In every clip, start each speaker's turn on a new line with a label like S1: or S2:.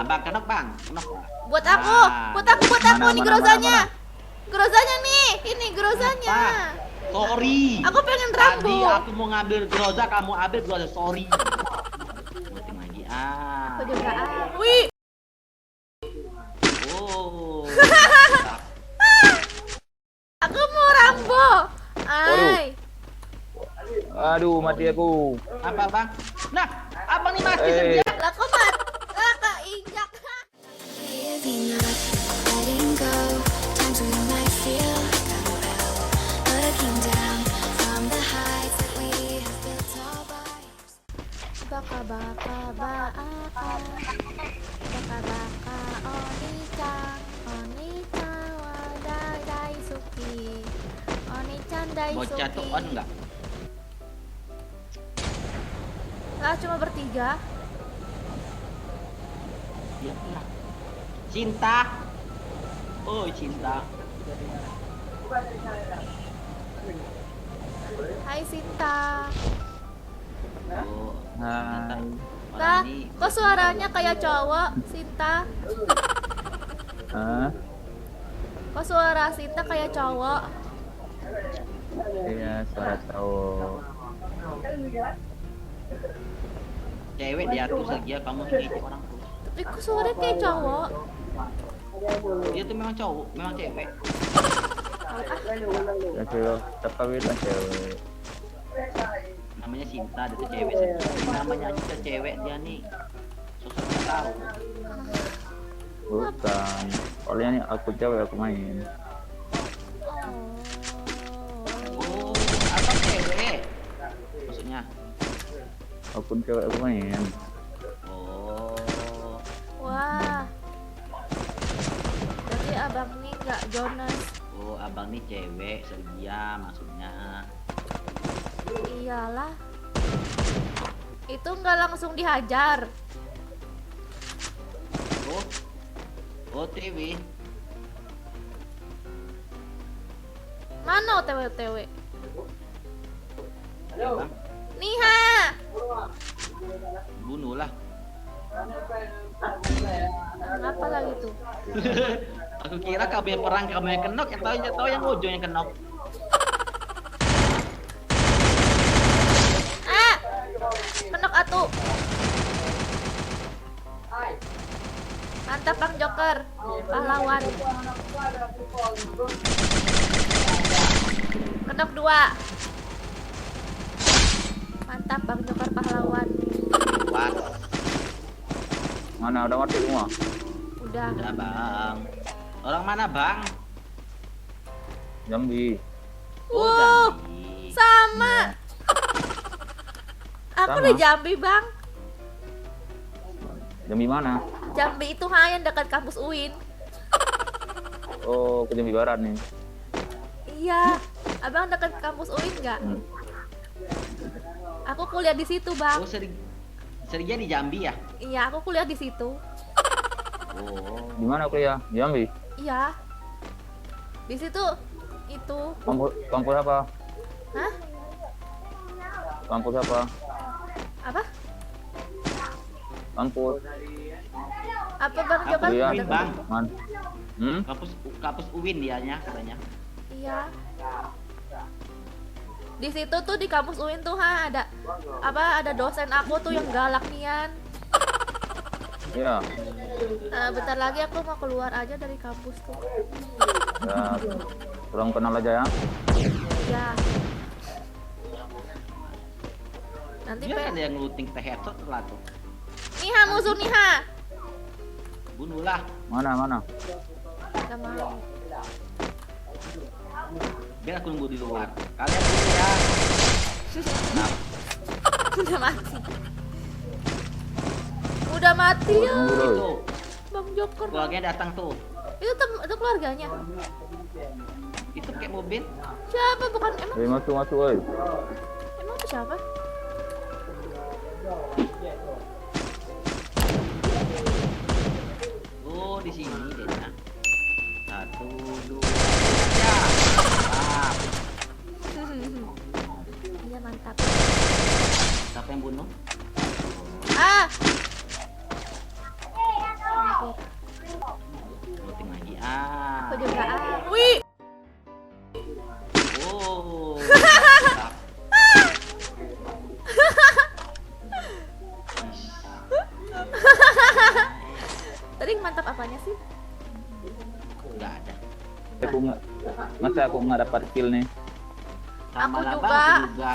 S1: bang, kenok bang, kenok.
S2: Buat aku, nih grozanya. Grozanya nih, ini grozanya.
S1: Sorry.
S2: Aku pengen
S1: Tadi
S2: Rambo.
S1: aku mau ngambil groza, kamu ambil groza. Sorry. Ngeting lagi.
S2: Aku juga. Wih.
S1: Oh.
S2: Aku mau Rambo. Ay.
S3: Aduh, mati aku.
S1: Apa bang? Nah, abang nih mati
S3: Eh.
S1: sendiri.
S2: Lah kok mat? Lah keinjak.
S4: Giving up, letting go. Times we might feel like a rebel, looking down from the heights that we have built all by.
S2: Baka baka baaka. Baka baka onichan wada daisuki. Onichan
S1: Bocah
S2: daisuki.
S1: tuh on enggak?
S2: Lah cuma bertiga.
S1: Iya lah. Cinta. Oh cinta.
S2: Hai Sinta.
S1: Oh.
S3: Hai.
S2: Lah, kok suaranya kayak cowok, Sinta?
S3: Hah?
S2: Kok suara Sinta kayak cowok?
S3: Iya, suara cowok.
S1: Cewek diatur saja, kamu ngejek orang tuh.
S2: Tapi kok suaranya kayak cowok?
S1: Dia tuh memang cowok, memang cewek.
S3: Ya cewek, siapa bilang cewek?
S1: Namanya Sinta, dia tuh cewek saja. Namanya aja cewek dia nih. Sosok nggak tahu.
S3: Bukan. Soalnya nih aku cewek aku main.
S1: Oh, apa cewek? Maksudnya?
S3: Akun cewek aku main.
S1: Oh,
S2: Wah. Berarti abang nih nggak Jonas.
S1: oh abang nih cewek, Sergia maksudnya.
S2: Iyalah. Itu nggak langsung dihajar.
S1: Oh, oh TV.
S2: Mana OTW-OTW?
S1: Ya, bang.
S2: Niha.
S1: Bunuh lah.
S2: Apa lagi tuh?
S1: Aku kira kamu yang perang, kamu yang kenok, yang tahu yang ujung yang kenok.
S2: Ah! Kenok atuh. Mantap Bang Joker, pahlawan. Kenok 2. Mantap Bang Joker pahlawan.
S1: Wah,
S3: Mana udah mati semua?
S2: Udah.
S1: udah bang. Orang mana bang?
S3: Jambi.
S2: Wow,
S1: Jambi.
S2: sama. Aku
S3: Sama.
S2: di Jambi, Bang.
S3: Jambi mana?
S2: Jambi itu yang dekat kampus UIN.
S3: Oh, ke Jambi Barat nih.
S2: Iya. Abang dekat kampus UIN nggak?
S3: Hmm.
S2: Aku kuliah di situ, Bang.
S1: Oh, Sergia di Jambi ya?
S2: Iya, aku kuliah di situ.
S1: Oh,
S3: Di mana kuliah? Di Jambi.
S2: Iya. Di situ itu.
S3: Kampus apa?
S2: Hah?
S3: Kampus apa?
S2: Apa?
S3: Kampus.
S2: Apa Bang
S1: Kampus
S2: Joker?
S1: UIN,
S2: Dekat
S1: Bang.
S2: kampus.
S3: Man. Hmm?
S1: kampus UIN dianya katanya.
S2: Iya. Di situ tuh di kampus UIN tuh ada ada dosen aku tuh yang galak nian.
S3: Iya.
S2: Nah, bentar lagi aku mau keluar aja dari kampus tuh.
S3: Ya, kurang kenal aja ya.
S2: Iya. Nanti
S1: Dia ada yang looting teh headshot lah tuh.
S2: Niha musuh Niha.
S1: Bunuhlah.
S3: Mana?
S2: Gak mau.
S1: Biar aku nunggu di luar. Kalian dulu ya.
S2: Udah mati. Udah mati ya.
S1: Itu
S2: Bang Joker.
S1: keluarganya datang tuh.
S2: Itu keluarganya.
S1: Itu kayak mobil.
S2: Siapa bukan emang
S3: Masuk, woi.
S2: emang itu siapa?
S1: Oh, di sini deh. 1, 2, 3. Mantap.
S2: Iya mantap.
S1: Siapa yang bunuh?
S2: Ah, Aku juga. Wih.
S1: Oh.
S2: Tadi mantap apanya sih?
S1: Enggak ada.
S3: Masa aku nggak dapat kill nih?
S1: Sama
S2: Aku
S1: lah,
S2: juga.
S1: Bang, aku juga.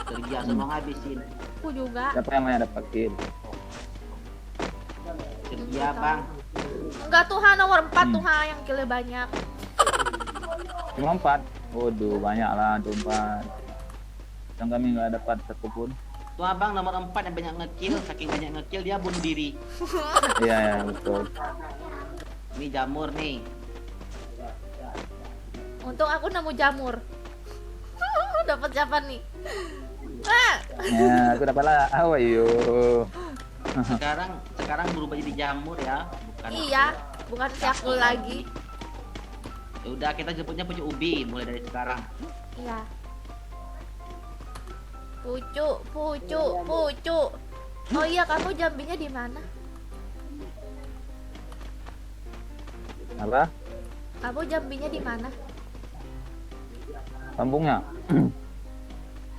S1: Terbiasa mau ngabisin.
S2: Aku juga.
S3: Siapa yang banyak dapat kill?
S1: Kerja bang.
S2: Enggak tuh Ha, nomor 4 tuh Ha yang killnya banyak.
S3: Cuma 4. Waduh, banyak lah, 4. Dan kami nggak dapat satu pun.
S1: Tuh abang nomor 4 yang banyak ngekill. Saking banyak ngekill dia bunuh diri.
S3: Iya, ya, betul.
S1: Ini jamur nih.
S2: Untung aku nemu jamur. Dapat siapa nih? Ah.
S3: Ya, aku dapat lah. Awayo.
S1: Sekarang berubah jadi jamur ya. Bukan
S2: Iya, bukan si aku lagi.
S1: Ya udah kita jemputnya punya ubi mulai dari sekarang.
S2: Iya. Pucu. Oh iya, kamu jambinya di mana?
S3: Apa?
S2: Kamu jambinya di mana?
S3: Kampungnya?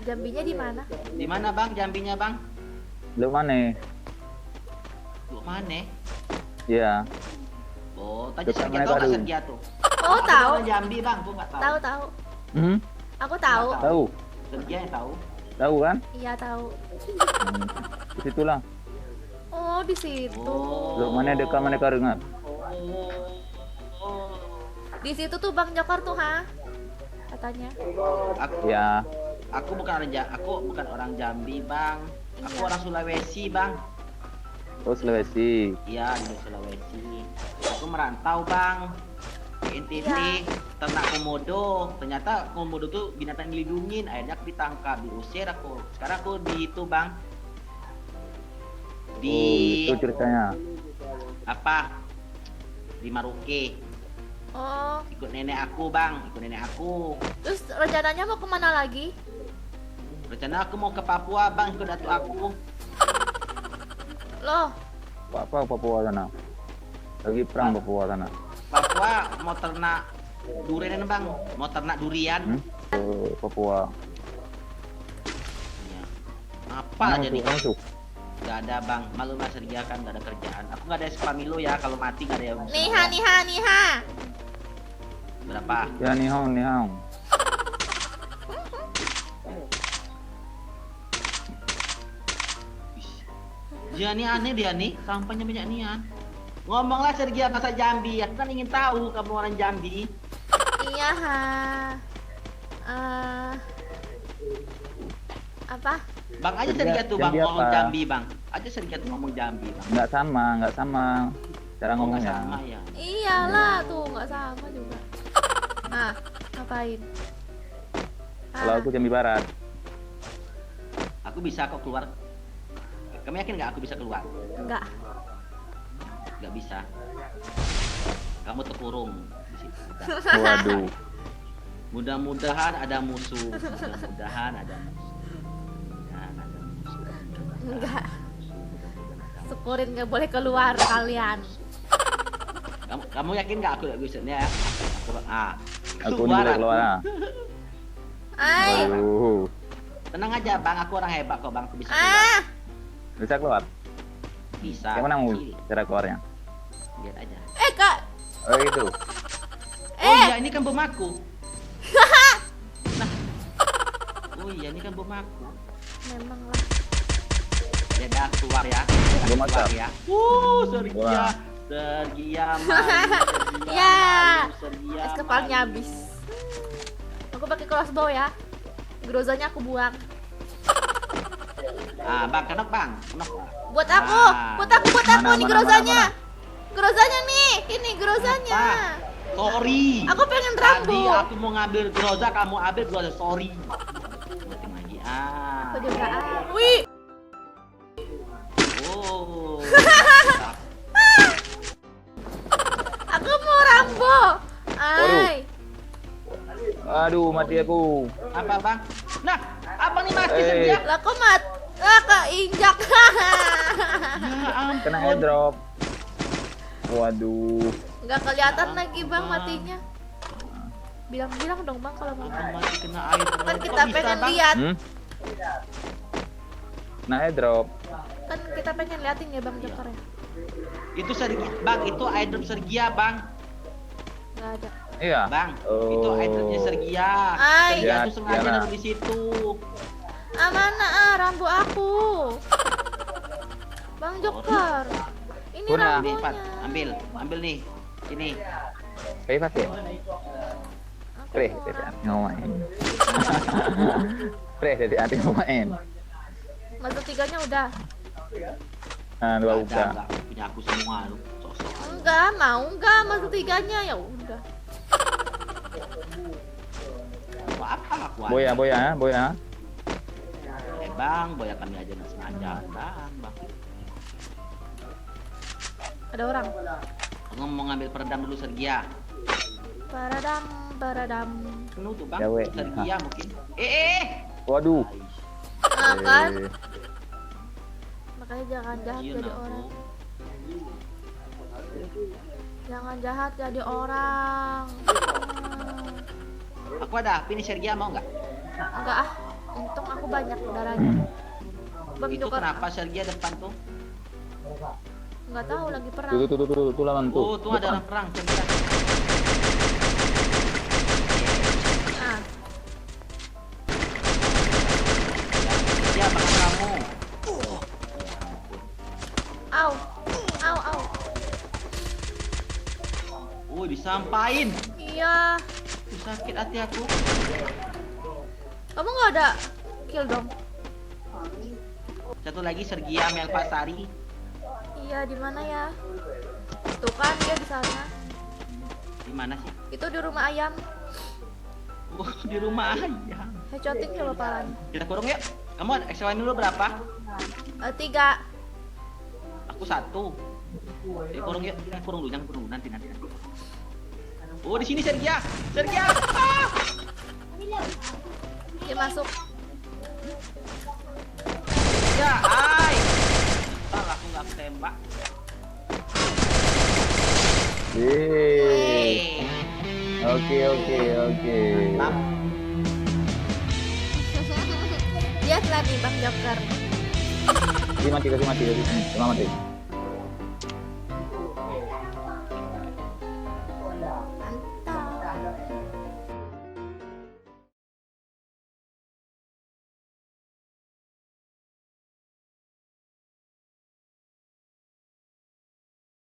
S2: Jambinya di mana?
S1: Di mana bang jambinya bang?
S3: Belum mana?
S1: Lu mana?
S3: Iya.
S1: Oh, tadi
S3: Dekat
S1: Sergia
S3: mana
S1: tau nggak
S3: Gadung?
S1: Sergia tuh?
S2: Oh,
S1: Aku
S2: tahu.
S1: orang Jambi bang, gua nggak tahu.
S2: Tahu.
S3: Hmm?
S2: Aku tahu.
S3: Tahu?
S1: Sergia yang tahu.
S3: Tahu kan?
S2: Iya, tahu.
S3: Di situlah.
S2: Oh, di situ.
S3: Belum mana dekat mana karengat?
S1: Oh.
S2: Di situ tuh Bang Jokar tuh, Ha. Katanya.
S3: Ya.
S1: Aku bukan orang Jambi bang. Aku
S2: Iya.
S1: orang Sulawesi bang.
S3: Oh, Sulawesi.
S1: Iya di Sulawesi. Aku merantau bang. Ke NTT,
S2: Iya.
S1: ternak komodo. Ternyata komodo tuh binatang dilindungin. Akhirnya aku ditangkap, diusir aku. Sekarang aku di itu bang. Di
S3: Oh, itu ceritanya.
S1: apa? Di Maroke.
S2: Oh,
S1: Ikut nenek aku bang. Ikut nenek aku.
S2: terus rencananya mau kemana lagi?
S1: Rencana aku mau ke Papua bang. Ikut datuk aku.
S2: Loh,
S3: Apa Papua sana? Lagi perang Papua sana.
S1: Papua mau ternak durian bang. Mau ternak durian.
S3: Hmm? Oh, Papua.
S1: Ya. Apa aja nih?
S3: Masuk.
S1: Gak ada bang, malu mas Sergia kan gak ada kerjaan. Aku gak ada Spamilo ya, kalau mati gak ada yang bisa
S2: nih
S1: nolong.
S2: ha.
S1: Berapa?
S3: Ya, ni hao.
S1: Dia nih aneh dia nih, sampahnya banyak nian. Ngomonglah Sergia bahasa Jambi, aku kan ingin tahu kamu orang Jambi.
S2: Iya, Ha. Apa?
S1: Bang aja
S3: Sergia-
S1: Sergia tuh bang
S3: Jambi
S1: ngomong
S3: apa?
S1: Jambi bang. Aja Sergia tuh ngomong Jambi bang.
S3: Nggak sama. Cara
S1: Oh, nggak
S3: ngomongnya.
S1: sama ya.
S2: Iyalah, tuh nggak sama juga. Nah, ngapain?
S3: Kalau aku Jambi Barat.
S1: Aku bisa kok keluar. Kamu yakin nggak aku bisa keluar?
S2: Enggak.
S1: Nggak bisa. Kamu terkurung di situ.
S3: Waduh.
S1: Mudah-mudahan ada musuh. Mudah-mudahan ada musuh. Mudah-mudahan ada musuh.
S2: Enggak. Syukurin nggak boleh keluar kalian.
S1: Kamu yakin nggak aku nggak bisa? Ya,
S3: Aku ini boleh keluar. Ah.
S2: Ay.
S3: Waduh.
S1: Tenang aja bang, aku orang hebat kok bang, aku bisa keluar.
S2: Ah.
S3: Bisa keluar?
S1: Bisa.
S3: Yang mana mau
S1: Kecil.
S3: cara keluarnya?
S1: Lihat aja.
S2: Kak.
S3: Oh itu.
S1: Oh iya, ini kan bom aku. Nah. Oh iya, ini kan bom aku.
S2: Memang lah.
S1: Ya dah keluar ya.
S3: Bom
S1: Keluar
S3: asap.
S1: ya. Sergia.
S3: Wah.
S1: Sergia malu.
S2: Ya.
S1: Sergia.
S2: Es kepalanya habis. Aku pakai crossbow ya. Grozanya aku buang.
S1: Bang, kenok bang. Kenok.
S2: Buat aku
S3: Mana,
S2: nih
S3: mana,
S2: grozanya.
S3: mana?
S2: Grozanya nih, ini grozanya.
S1: Sorry.
S2: Aku pengen
S1: Tadi
S2: Rambo.
S1: aku mau ngambil groza, kamu ambil groza. Sorry. Penting lagi.
S2: Aku juga. Wih,
S1: Oh.
S2: aku mau Rambo. Ay.
S3: Aduh, mati aku.
S1: Apa bang? Nah, abang nih mati
S3: Eh.
S1: Sergia.
S2: Lah kok mat? Lah keinjak.
S1: Ya ampun.
S3: Kena airdrop. Waduh.
S2: Nggak kelihatan lagi bang matinya. Bilang-bilang dong bang kalau mau.
S1: Aku masih kena air.
S2: Kan
S1: Kok
S2: kita
S1: bisa,
S2: pengen
S1: Bang?
S2: lihat.
S3: Nah, airdrop.
S2: Kan kita pengen liatin ya bang Joker ya.
S1: Itu Sergia, Bang, itu airdrop Sergia, Bang.
S2: Nggak ada.
S3: Iya.
S1: Bang, itu airdropnya Sergia.
S2: Ay.
S1: Sergia
S3: Ya,
S1: tuh sengaja
S3: iyalah.
S1: naruh di situ.
S2: Mana rambu aku. Bang Joker. Ini
S3: Purna.
S1: Ambil, Pat.
S2: rambunya.
S1: Ambil nih. Sini.
S3: Kayak pakai.
S2: Aku
S3: Pre,
S2: mau
S3: jadi
S2: rambu.
S3: mau main. Pre, jadi hati mau main.
S2: Mazda 3-nya udah.
S3: Nah, dua udah.
S1: Enggak, punya aku semua lu. Sok-sok.
S2: Enggak, mau enggak Mazda 3-nya ya udah.
S1: Apa aku aja?
S3: Boya, boya, boya.
S1: Bang, boya kami aja nggak sengaja, Bang.
S2: Ada orang.
S1: Aku mau ngambil peredam dulu Sergia.
S2: Paradam.
S1: Penuh tuh, Bang.
S3: Jawe.
S1: Sergia mungkin.
S3: Waduh.
S2: Nah, kan?
S3: Eh,
S2: Makanya jangan jahat
S1: Iya,
S2: jadi
S1: nah,
S2: orang.
S1: Bu.
S2: Jangan jahat jadi orang.
S1: Aku ada api nih Sergia, mau nggak?
S2: Enggak ah. Untung aku banyak darahnya. Bang
S1: Itu
S2: Joker.
S1: kenapa Sergia depan tuh?
S2: Enggak tahu lagi perang.
S3: tuh lawan tuh.
S1: Oh, tuh ada orang perang Sergia.
S2: Nah,
S1: Sergia bakal kamu.
S2: au.
S1: Disampain.
S2: Iya.
S1: Sakit hati aku.
S2: Kamu nggak ada kill dong?
S1: Satu lagi Sergia Melpasari.
S2: Iya, di mana ya? Tuh kan dia di sana.
S1: Di mana sih?
S2: Itu di rumah ayam.
S1: Oh, di rumah aja.
S2: Headshotin coba palanya.
S1: Kita kurung yuk. Kamu XY dulu berapa?
S2: 3.
S1: Aku 1. Kurung yuk. Kurung dulu, jangan kurung dulu. Nanti. Oh, di sini Sergia. Sergia. Ah!
S2: Dia masuk.
S1: Ya, ay. Salah aku nggak tembak.
S3: Yeay. Oke.
S2: Dia telah nih Bang Joker.
S3: Kasih mati. Selamat mati.